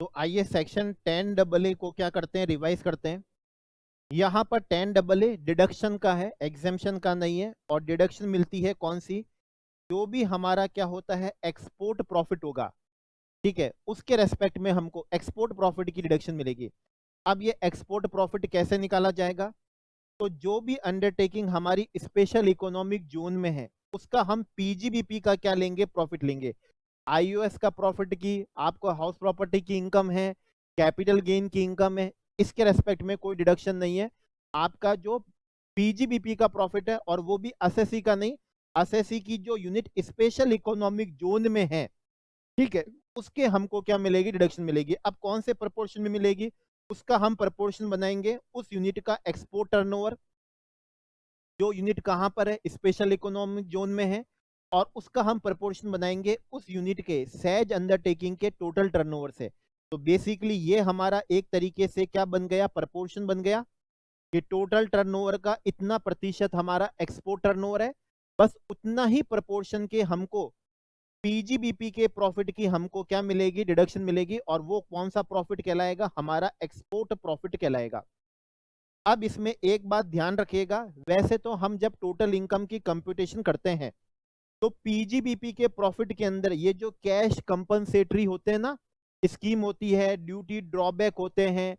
तो आइए section 10AA को क्या करते हैं, रिवाइज करते हैं। यहाँ पर 10AA डिडक्शन का है, एग्जेम्पशन का नहीं है। और डिडक्शन मिलती है कौन सी, जो भी हमारा क्या होता है एक्सपोर्ट प्रॉफिट होगा, ठीक है, उसके रेस्पेक्ट में हमको एक्सपोर्ट प्रॉफिट की डिडक्शन मिलेगी। अब ये एक्सपोर्ट प्रॉफिट कैसे निकाला जाएगा, तो जो भी अंडरटेकिंग हमारी स्पेशल इकोनॉमिक जोन में है उसका हम पीजीबीपी का क्या लेंगे, प्रॉफिट लेंगे। आईओएस का प्रॉफिट की, आपको हाउस प्रॉपर्टी की इनकम है, कैपिटल गेन की इनकम है, इसके रेस्पेक्ट में कोई डिडक्शन नहीं है। आपका जो पीजीबीपी का प्रॉफिट है, और वो भी असेसी का नहीं, असेसी की जो यूनिट स्पेशल इकोनॉमिक जोन में है, ठीक है, उसके हमको क्या मिलेगी, डिडक्शन मिलेगी। अब कौन से प्रपोर्शन में मिलेगी, उसका हम प्रपोर्शन बनाएंगे उस यूनिट का एक्सपोर्ट टर्नओवर, जो यूनिट कहां पर है, स्पेशल इकोनॉमिक जोन में है, और उसका हम प्रपोर्शन बनाएंगे उस यूनिट के सहज अंडरटेकिंग के टोटल टर्नओवर से। तो बेसिकली ये हमारा एक तरीके से क्या बन गया, प्रपोर्शन बन गया कि टोटल टर्नओवर का इतना प्रतिशत हमारा एक्सपोर्ट टर्नओवर है, बस उतना ही प्रपोर्शन के हमको पीजीबीपी के प्रॉफिट की हमको क्या मिलेगी, डिडक्शन मिलेगी। और वो कौन सा प्रॉफिट कहलाएगा, हमारा एक्सपोर्ट प्रॉफिट कहलाएगा। अब इसमें एक बात ध्यान रखिएगा, वैसे तो हम जब टोटल इनकम की कंप्यूटेशन करते हैं तो पीजीबीपी के प्रॉफिट के अंदर ये जो कैश कंपनसेटरी होते हैं ना, स्कीम होती है, ड्यूटी ड्रॉबैक होते हैं,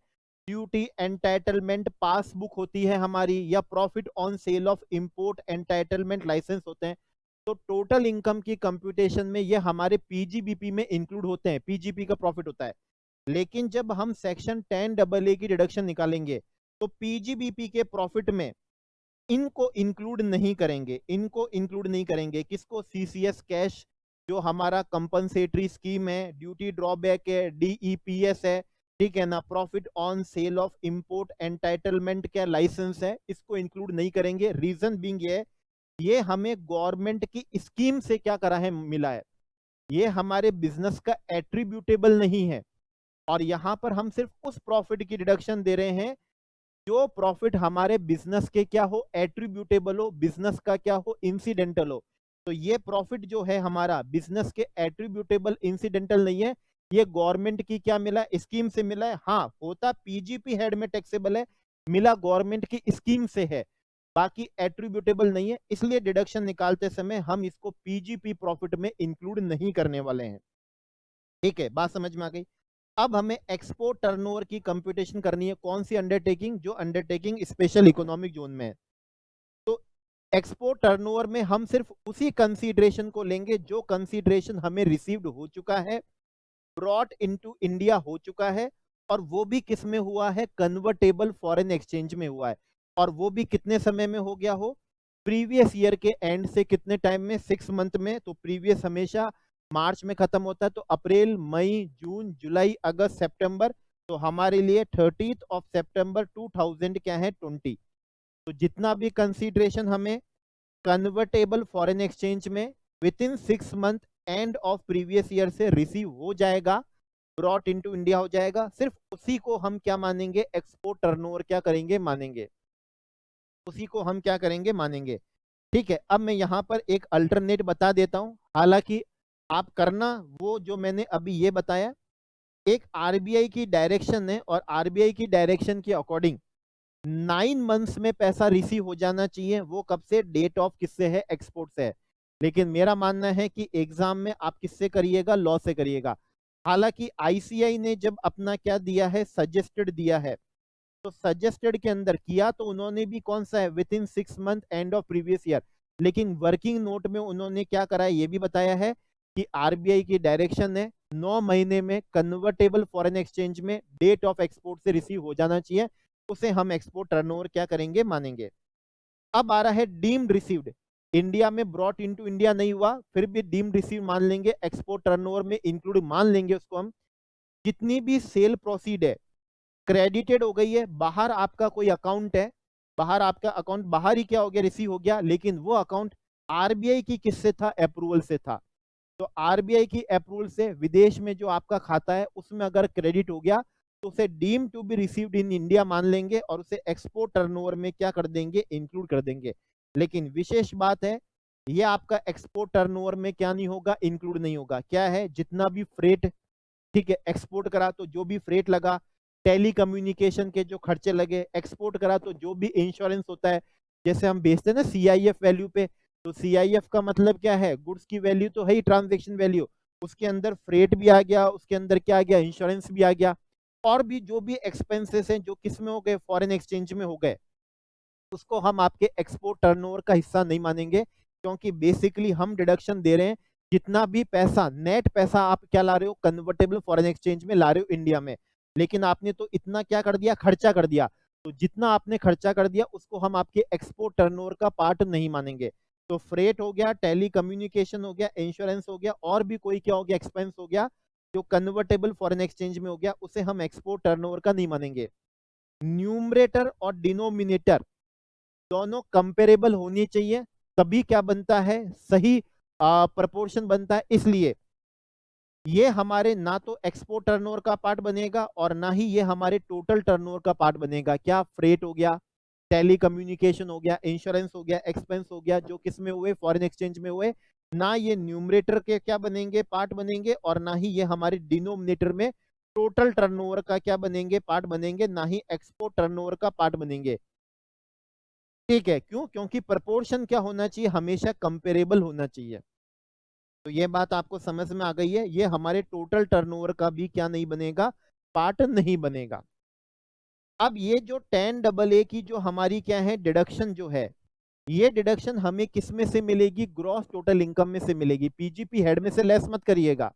ड्यूटी एंटाइटलमेंट पासबुक होती है हमारी, या profit on sale of import entitlement licence होते हैं, तो टोटल इनकम की कंप्यूटेशन में ये हमारे पीजीबीपी में इंक्लूड होते हैं, पीजीपी का प्रॉफिट होता है। लेकिन जब हम सेक्शन 10AA की डिडक्शन निकालेंगे तो पीजीबीपी के प्रॉफिट में इनको इंक्लूड नहीं करेंगे, इनको इंक्लूड नहीं करेंगे। किसको, सीसीएस कैश, जो हमारा कंपनसेटरी स्कीम है, ड्यूटी ड्रॉबैक है, डीईपीएस है, ठीक है ना, profit on sale of import entitlement क्या लाइसेंस है, इसको इंक्लूड नहीं करेंगे। रीजन बीइंग ये हमें गवर्नमेंट की स्कीम से क्या करा है, मिला है, ये हमारे बिजनेस का एट्रीब्यूटेबल नहीं है। और यहां पर हम सिर्फ उस प्रॉफिट की डिडक्शन दे रहे हैं जो प्रॉफिट हमारे बिजनेस के क्या हो, एट्रीब्यूटेबल हो, बिजनेस का क्या हो, इंसिडेंटल हो। तो ये प्रॉफिट जो है हमारा बिजनेस के एट्रीब्यूटेबल इंसिडेंटल नहीं है, ये गवर्नमेंट की क्या मिला, स्कीम से मिला है। हाँ, होता पीजीपी हेड में टैक्सेबल है, मिला गवर्नमेंट की स्कीम से है, बाकी एट्रीब्यूटेबल नहीं है। इसलिए डिडक्शन निकालते समय हम इसको पीजीपी प्रॉफिट में इंक्लूड नहीं करने वाले हैं। ठीक है, बात समझ में आ गई। अब हमें एक्सपोर्ट टर्नओवर की कंप्यूटेशन करनी है, कौन सी अंडरटेकिंग, जो अंडरटेकिंग स्पेशल इकोनॉमिक जोन में है। तो एक्सपोर्ट टर्नओवर में हम सिर्फ उसी कंसीडरेशन को लेंगे जो कंसीडरेशन हमें रिसीव्ड हो चुका है, ब्रॉट इनटू इंडिया हो चुका है, और वो भी किस में हुआ है, कन्वर्टेबल फॉरेन एक्सचेंज में हुआ है। और वो भी कितने समय में हो गया हो, प्रीवियस ईयर के एंड से कितने टाइम में, 6 मंथ में। तो प्रीवियस हमेशा मार्च में खत्म होता है, तो अप्रैल, मई, जून, जुलाई, अगस्त, सितंबर, तो हमारे लिए 30 सितंबर 2000 क्या है, 20। तो जितना भी कंसीडरेशन हमें कन्वर्टेबल फॉरेन एक्सचेंज में with in 6 month end of previous year से रिसीव हो जाएगा, ब्रॉट इनटू इंडिया हो जाएगा, सिर्फ उसी को हम क्या मानेंगे, एक्सपोर्ट टर्नओवर क्या करेंगे, मानेंगे, उसी को हम क्या करेंगे, मानेंगे। ठीक है, अब मैं यहाँ पर एक अल्टरनेट बता देता हूँ, हालांकि आप करना वो जो मैंने अभी ये बताया। एक आरबीआई की डायरेक्शन है, और आरबीआई की डायरेक्शन के अकॉर्डिंग 9 मंथ्स में पैसा रिसीव हो जाना चाहिए। वो कब से, डेट ऑफ किससे है, एक्सपोर्ट से है। लेकिन मेरा मानना है कि एग्जाम में आप किससे करिएगा, लॉ से करिएगा। हालांकि आईसीआई ने जब अपना क्या दिया है, सजेस्टेड दिया है, तो सजेस्टेड के अंदर किया तो उन्होंने भी कौन सा है, with in 6 month end of previous year. लेकिन वर्किंग नोट में उन्होंने क्या करा है, ये भी बताया है कि आरबीआई की डायरेक्शन है 9 महीने में कन्वर्टेबल फॉरेन एक्सचेंज में डेट ऑफ एक्सपोर्ट से रिसीव हो जाना चाहिए, उसे हम एक्सपोर्ट टर्नओवर क्या करेंगे, मानेंगे। अब आ रहा है डीम्ड रिसीव्ड, इंडिया में ब्रॉट इनटू इंडिया नहीं हुआ, फिर भी डीम्ड रिसीव मान लेंगे, एक्सपोर्ट टर्नओवर में इंक्लूड मान लेंगे उसको हम। जितनी भी सेल प्रोसीड है, क्रेडिटेड हो गई है, बाहर आपका कोई अकाउंट है, बाहर आपका अकाउंट बाहर ही क्या हो गया, रिसीव हो गया, लेकिन वो अकाउंट आरबीआई की किससे था, अप्रूवल से था। तो आरबीआई की अप्रूवल से विदेश में जो आपका खाता है उसमें अगर क्रेडिट हो गया तो उसे deem to be received in India मान लेंगे, और उसे एक्सपोर्ट टर्नओवर में क्या कर देंगे, इंक्लूड कर देंगे। लेकिन विशेष बात है, ये आपका एक्सपोर्ट टर्नओवर में क्या नहीं होगा, इंक्लूड नहीं होगा। क्या है, जितना भी फ्रेट ठीक है, एक्सपोर्ट करा तो जो भी फ्रेट लगा, टेली कम्युनिकेशन के जो खर्चे लगे, एक्सपोर्ट करा तो जो भी इंश्योरेंस होता है, जैसे हम बेचते हैं ना CIF वैल्यू पे, तो CIF का मतलब क्या है, गुड्स की वैल्यू तो है ही ट्रांजेक्शन वैल्यू, उसके अंदर फ्रेट भी आ गया, उसके अंदर क्या आ गया, इंश्योरेंस भी आ गया, और भी जो भी एक्सपेंसेस हैं जो किस में हो गए, फॉरेन एक्सचेंज में हो गए, उसको हम आपके एक्सपोर्ट टर्नओवर का हिस्सा नहीं मानेंगे, क्योंकि बेसिकली हम डिडक्शन दे रहे हैं जितना भी पैसा, नेट पैसा आप क्या ला रहे हो, कन्वर्टेबल फॉरेन एक्सचेंज में ला रहे हो इंडिया में, लेकिन आपने तो इतना क्या कर दिया, खर्चा कर दिया, तो जितना आपने खर्चा कर दिया उसको हम आपके एक्सपोर्ट टर्नओवर का पार्ट नहीं मानेंगे। तो फ्रेट हो गया, टेली कम्युनिकेशन हो गया, इंश्योरेंस हो गया, और भी कोई क्या हो गया, एक्सपेंस हो गया जो कन्वर्टेबल फॉरेन एक्सचेंज में हो गया, उसे हम एक्सपोर्ट टर्नओवर का नहीं मानेंगे। न्यूमरेटर और डिनोमिनेटर दोनों कंपेरेबल होनी चाहिए, तभी क्या बनता है, सही प्रपोर्शन बनता है। इसलिए ये हमारे ना तो एक्सपोर्ट टर्नओवर का पार्ट बनेगा और ना ही ये हमारे टोटल टर्नओवर का पार्ट बनेगा। क्या, फ्रेट हो गया, टेली कम्युनिकेशन हो गया, इंश्योरेंस हो गया, एक्सपेंस हो गया, जो किस में हुए, फॉरेन एक्सचेंज में हुए, ना ये न्यूमरेटर के क्या बनेंगे, पार्ट बनेंगे, और ना ही ये हमारे डिनोमिनेटर में टोटल टर्नओवर का क्या बनेंगे, पार्ट बनेंगे, ना ही एक्सपोर्ट टर्नओवर का पार्ट बनेंगे। ठीक है, क्यों, क्योंकि प्रपोर्शन क्या होना चाहिए, हमेशा कंपेरेबल होना चाहिए। तो ये बात आपको समझ में आ गई है, ये हमारे टोटल टर्नओवर का भी क्या नहीं बनेगा, पार्ट नहीं बनेगा। अब ये जो 10AA की जो हमारी क्या है डिडक्शन जो है, ये डिडक्शन हमें किस में से मिलेगी, ग्रॉस टोटल इनकम में से मिलेगी। पीजीपी हेड में से लेस मत करिएगा,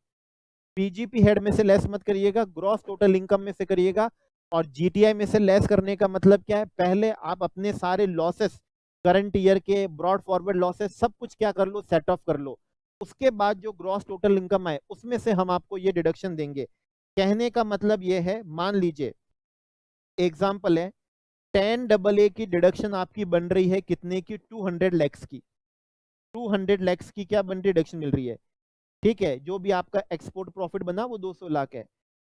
पीजीपी हेड में से लेस मत करिएगा, ग्रॉस टोटल इनकम में से करिएगा। और जीटीआई में से लेस करने का मतलब क्या है, पहले आप अपने सारे लॉसेस, करंट ईयर के ब्रॉड फॉरवर्ड लॉसेस, सब कुछ क्या कर लो, सेट ऑफ कर लो, उसके बाद जो ग्रॉस टोटल इनकम आए उसमें से हम आपको ये डिडक्शन देंगे। कहने का मतलब ये है, मान लीजिए एग्जाम्पल है, 10AA की डिडक्शन आपकी बन रही है कितने की, 200 लैक्स की, 200 लैक्स की क्या बन रही डिडक्शन मिल रही है। ठीक है, जो भी आपका एक्सपोर्ट प्रॉफिट बना वो 200 लाख है।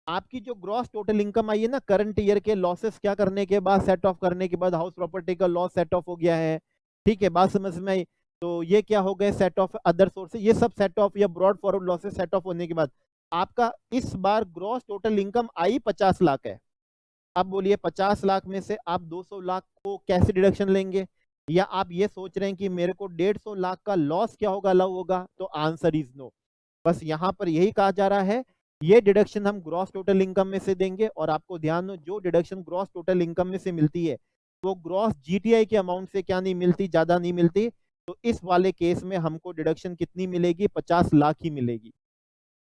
आपकी जो ग्रॉस टोटल इनकम आई है ना, करंट ईयर के लॉसेस क्या करने के बाद, सेट ऑफ करने के बाद, हाउस प्रॉपर्टी का लॉस सेट ऑफ हो गया है, ठीक है, बात समझ में आई। तो ये क्या हो गए, सेट ऑफ अदर सोर्सेज, ये सब सेट ऑफ या brought forward losses set of होने के बाद आपका इस बार ग्रॉस टोटल इनकम आई 50 लाख है। अब बोलिए 50 लाख में से आप 200 लाख को कैसे डिडक्शन लेंगे, या आप ये सोच रहे हैं कि मेरे को 150 लाख का लॉस क्या होगा, अलाउ होगा, तो आंसर इज नो। बस यहां पर यही कहा जा रहा है, ये डिडक्शन हम ग्रॉस टोटल इनकम में से देंगे। और आपको ध्यान हो, जो डिडक्शन ग्रॉस टोटल इनकम में से मिलती है वो ग्रॉस जीटीआई के अमाउंट से क्या नहीं मिलती, ज्यादा नहीं मिलती। तो इस वाले केस में हमको डिडक्शन कितनी मिलेगी, 50 लाख ही मिलेगी।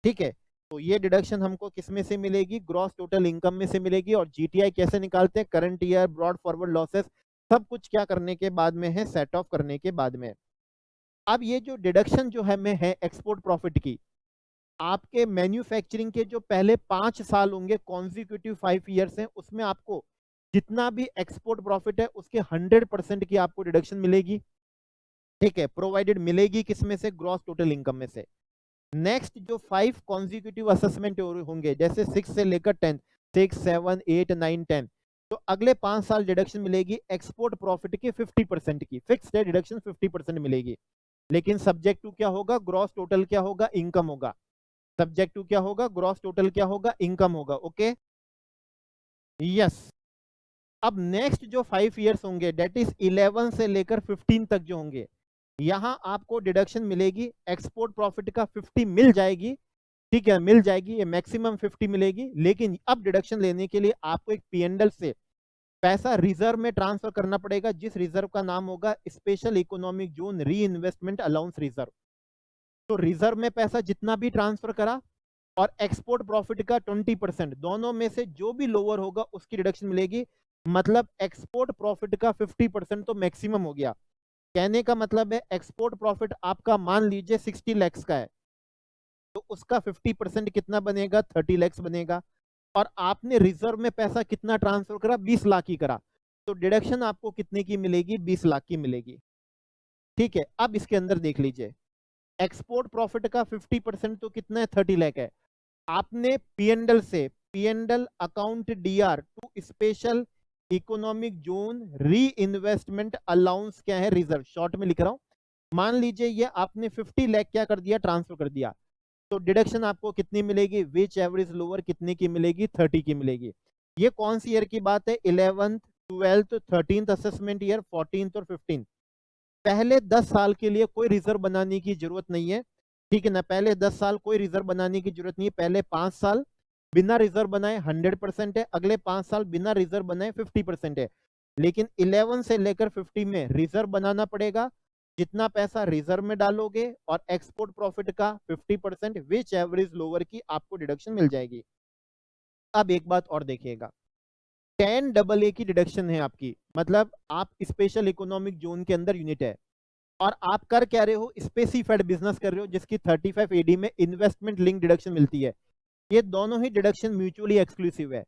ठीक है, तो ये डिडक्शन हमको किस में से मिलेगी, ग्रॉस टोटल इनकम में से मिलेगी। और जीटीआई कैसे निकालते हैं, current year, brought forward losses, सब कुछ क्या करने के बाद में है, सेट ऑफ करने के बाद में। अब ये जो डिडक्शन जो है में है एक्सपोर्ट प्रॉफिट की, आपके मैन्युफैक्चरिंग के जो पहले 5 साल होंगे, कॉन्जिक्यूटिव 5 ईयर्स हैं, उसमें आपको जितना भी एक्सपोर्ट प्रॉफिट है उसके 100% की आपको डिडक्शन मिलेगी। ठीक है, प्रोवाइडेड मिलेगी किसमें से, ग्रॉस टोटल इनकम में से। नेक्स्ट जो 5 कॉन्जिक्यूटिव असेसमेंट होंगे, जैसे 6 से लेकर 10, 6, 7, 8, 9, 10, तो अगले 5 साल डिडक्शन मिलेगी एक्सपोर्ट प्रॉफिट की 50% की, फिक्स्ड है डिडक्शन 50% मिलेगी। लेकिन सब्जेक्ट टू क्या होगा, ग्रॉस टोटल क्या होगा, इनकम होगा। सब्जेक्ट टू क्या होगा, ग्रॉस टोटल क्या होगा, इनकम होगा। Okay, yes. अब नेक्स्ट जो 5 ईयर्स होंगे, डेट इज 11 से लेकर 15 तक जो होंगे, यहां आपको डिडक्शन मिलेगी एक्सपोर्ट प्रॉफिट का 50 मिल जाएगी। ठीक है, मिल जाएगी, ये मैक्सिमम 50 मिलेगी। लेकिन अब डिडक्शन लेने के लिए आपको एक पीएनएल से पैसा रिजर्व में ट्रांसफर करना पड़ेगा, जिस रिजर्व का नाम होगा special economic zone reinvestment allowance reserve. तो रिजर्व में पैसा जितना भी ट्रांसफर करा और एक्सपोर्ट प्रॉफिट का 20%, दोनों में से जो भी लोअर होगा उसकी डिडक्शन मिलेगी। मतलब एक्सपोर्ट प्रॉफिट का 50% तो मैक्सिमम हो गया। कहने का मतलब है एक्सपोर्ट प्रॉफिट आपका मान लीजिए 60 लैक्स का है, तो उसका 50% कितना बनेगा, 30 लैक्स बनेगा। और आपने रिजर्व में पैसा कितना ट्रांसफर करा, 20 लाख ही करा, तो डिडक्शन आपको कितने की मिलेगी, 20 लाख की मिलेगी। ठीक है, अब इसके अंदर देख लीजिए, एक्सपोर्ट प्रॉफिट का 50% तो कितना है, 30 लाख है। आपने पीएनएल से, PNL account DR to special economic zone reinvestment allowance क्या है, रिजर्व, शॉर्ट में लिख रहा हूं। मान लीजिए ये आपने 50 लाख क्या कर दिया, ट्रांसफर कर दिया। तो डिडक्शन आपको कितनी मिलेगी, विच एवरेज लोअर कितने की मिलेगी, 30 की मिलेगी। ये कौन सी ईयर की बात है, 11th 12th 13th assessment year, 14th और 15th। पहले 10 साल के लिए कोई रिजर्व बनाने की जरूरत नहीं है, ठीक है ना। पहले 10 साल कोई रिजर्व बनाने की जरूरत नहीं है। पहले 5 साल बिना रिजर्व बनाए 100% है, अगले 5 साल बिना रिजर्व बनाए 50% है। लेकिन 11 से लेकर 50 में रिजर्व बनाना पड़ेगा। जितना पैसा रिजर्व में डालोगे और एक्सपोर्ट प्रॉफिट का 50% विच एवरेज लोअर की आपको डिडक्शन मिल जाएगी। अब एक बात और देखिएगा, 10AA की डिडक्शन है आपकी, मतलब आप स्पेशल इकोनॉमिक जोन के अंदर यूनिट है और आप कर क्या रहे हो, स्पेसिफाइड बिजनेस कर रहे हो, जिसकी 35 AD में इन्वेस्टमेंट लिंक डिडक्शन मिलती है। ये दोनों ही डिडक्शन म्यूचुअली एक्सक्लूसिव है।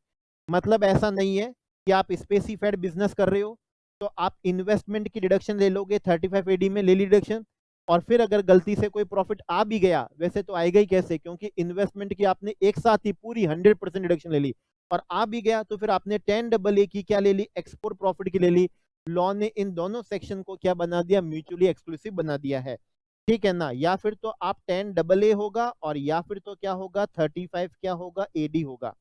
मतलब ऐसा नहीं है कि आप स्पेसिफाइड बिजनेस कर रहे हो तो आप इन्वेस्टमेंट की डिडक्शन ले लोगे, 35 AD में ले ली डिडक्शन, और फिर अगर गलती से कोई प्रॉफिट आ भी गया, वैसे तो आएगा ही कैसे, क्योंकि इन्वेस्टमेंट की आपने एक साथ ही पूरी 100% डिडक्शन ले ली, और आ भी गया तो फिर आपने 10AA की क्या ले ली, एक्सपोर्ट प्रॉफिट की ले ली। लॉ ने इन दोनों सेक्शन को क्या बना दिया, म्यूचुअली एक्सक्लूसिव बना दिया है, ठीक है ना। या फिर तो आप 10AA होगा, और या फिर तो क्या होगा, 35 क्या होगा, AD होगा,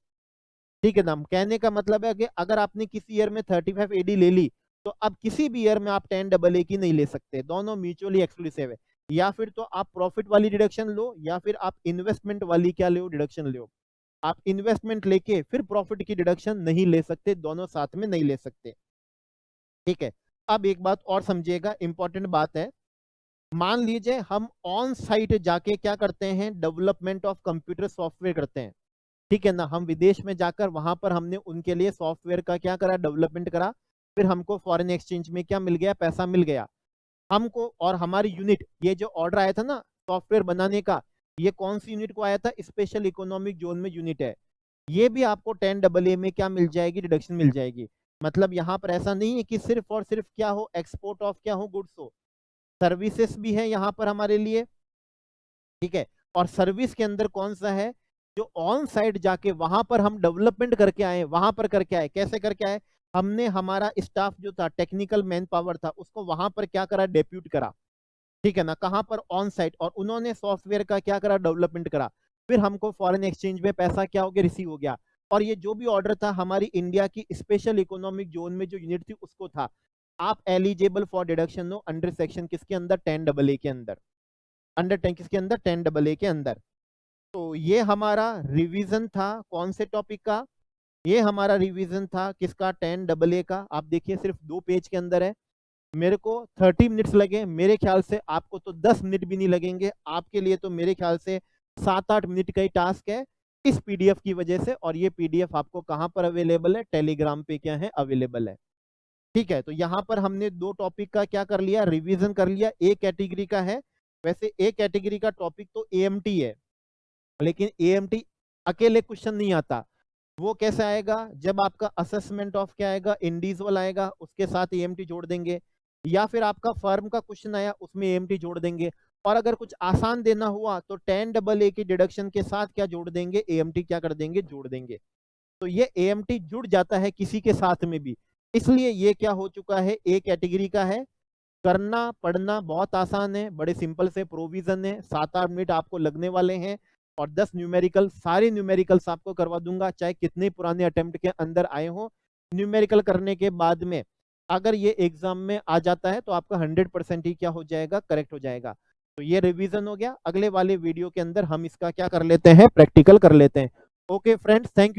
ठीक है ना। कहने का मतलब है कि अगर आपने किसी ईयर में 35 AD ले ली तो अब किसी भी ईयर में आप 10AA की नहीं ले सकते, दोनों म्यूचुअली एक्सक्लूसिव है। या फिर तो आप प्रॉफिट वाली डिडक्शन लो, या फिर आप इन्वेस्टमेंट वाली क्या लो, डिडक्शन लो। आप इन्वेस्टमेंट लेके फिर प्रॉफिट की डिडक्शन नहीं ले सकते, दोनों साथ में नहीं ले सकते, ठीक है। अब एक बात और समझिएगा, इंपॉर्टेंट बात है। मान लीजिए हम ऑन साइट जाके क्या करते हैं, डेवलपमेंट ऑफ कंप्यूटर सॉफ्टवेयर करते हैं, ठीक है ना। हम विदेश में जाकर वहां पर हमने उनके लिए सॉफ्टवेयर का क्या करा, डेवलपमेंट करा, फिर हमको फॉरेन एक्सचेंज में क्या मिल गया, पैसा मिल गया हमको। और हमारी यूनिट, ये जो ऑर्डर आया था ना सॉफ्टवेयर बनाने का, ये कौन सी यूनिट को आया था, स्पेशल इकोनॉमिक जोन में यूनिट है। ये भी आपको 10AA में क्या मिल जाएगी, डिडक्शन मिल जाएगी। मतलब यहाँ पर ऐसा नहीं है कि सिर्फ और सिर्फ क्या हो, एक्सपोर्ट ऑफ क्या हो, गुड्स हो, सर्विसेज भी है यहाँ पर हमारे लिए, ठीक है। और सर्विस के अंदर कौन सा है, जो ऑन साइट जाके वहां पर हम डेवलपमेंट करके आए, वहां पर करके आए, कैसे करके आए, हमने हमारा स्टाफ जो था, टेक्निकल मैन पावर था, उसको वहां पर क्या करा, डेप्यूट करा, ठीक है ना, कहां पर, ऑन साइट, और उन्होंने सॉफ्टवेयर का क्या करा, डेवलपमेंट करा। फिर हमको फॉरेन एक्सचेंज में पैसा क्या हो गया, रिसीव हो गया। और ये जो भी ऑर्डर था हमारी इंडिया की स्पेशल इकोनॉमिक जोन में जो यूनिट थी उसको था। आप एलिजिबल फॉर डिडक्शन हो अंडर सेक्शन किसके अंदर, 10AA के अंदर, अंडर 10 किसके अंदर, 10AA के अंदर। तो ये हमारा रिवीजन था कौन से टॉपिक का, ये हमारा रिवीजन था किसका, 10AA का। आप देखिए सिर्फ 2 पेज के अंदर है, मेरे को 30 मिनट्स लगे, मेरे ख्याल से आपको तो 10 मिनट भी नहीं लगेंगे, आपके लिए तो मेरे ख्याल से 7-8 मिनट का ही टास्क है इस PDF की वजह से। और ये PDF आपको कहां पर अवेलेबल है, टेलीग्राम पे क्या है, अवेलेबल है, ठीक है। तो यहाँ पर हमने 2 टॉपिक का क्या कर लिया, रिवीजन कर लिया। ए कैटेगरी का है, वैसे ए कैटेगरी का टॉपिक तो AMT है, लेकिन AMT अकेले क्वेश्चन नहीं आता। वो कैसे आएगा, जब आपका असेसमेंट ऑफ क्या आएगा, इंडिविजुअल आएगा, उसके साथ AMT जोड़ देंगे, या फिर आपका फर्म का क्वेश्चन आया उसमें AMT जोड़ देंगे। और अगर कुछ आसान देना हुआ तो 10AA की डिडक्शन के साथ क्या जोड़ देंगे, AMT क्या कर देंगे, जोड़ देंगे। तो ये AMT जुड़ जाता है किसी के साथ में भी, इसलिए ये क्या हो चुका है, ए कैटेगरी का है। करना पढ़ना बहुत आसान है, बड़े सिंपल से प्रोविजन है, 7-8 मिनट आपको लगने वाले हैं, और 10 न्यूमेरिकल, सारे न्यूमेरिकल्स आपको करवा दूंगा, चाहे कितने पुराने अटेम्प्ट के अंदर आए हो। न्यूमेरिकल करने के बाद में अगर ये एग्जाम में आ जाता है तो आपका 100% ही क्या हो जाएगा, करेक्ट हो जाएगा। तो ये रिवीजन हो गया। अगले वाले वीडियो के अंदर हम इसका क्या कर लेते हैं, प्रैक्टिकल कर लेते हैं। Okay friends, thank you.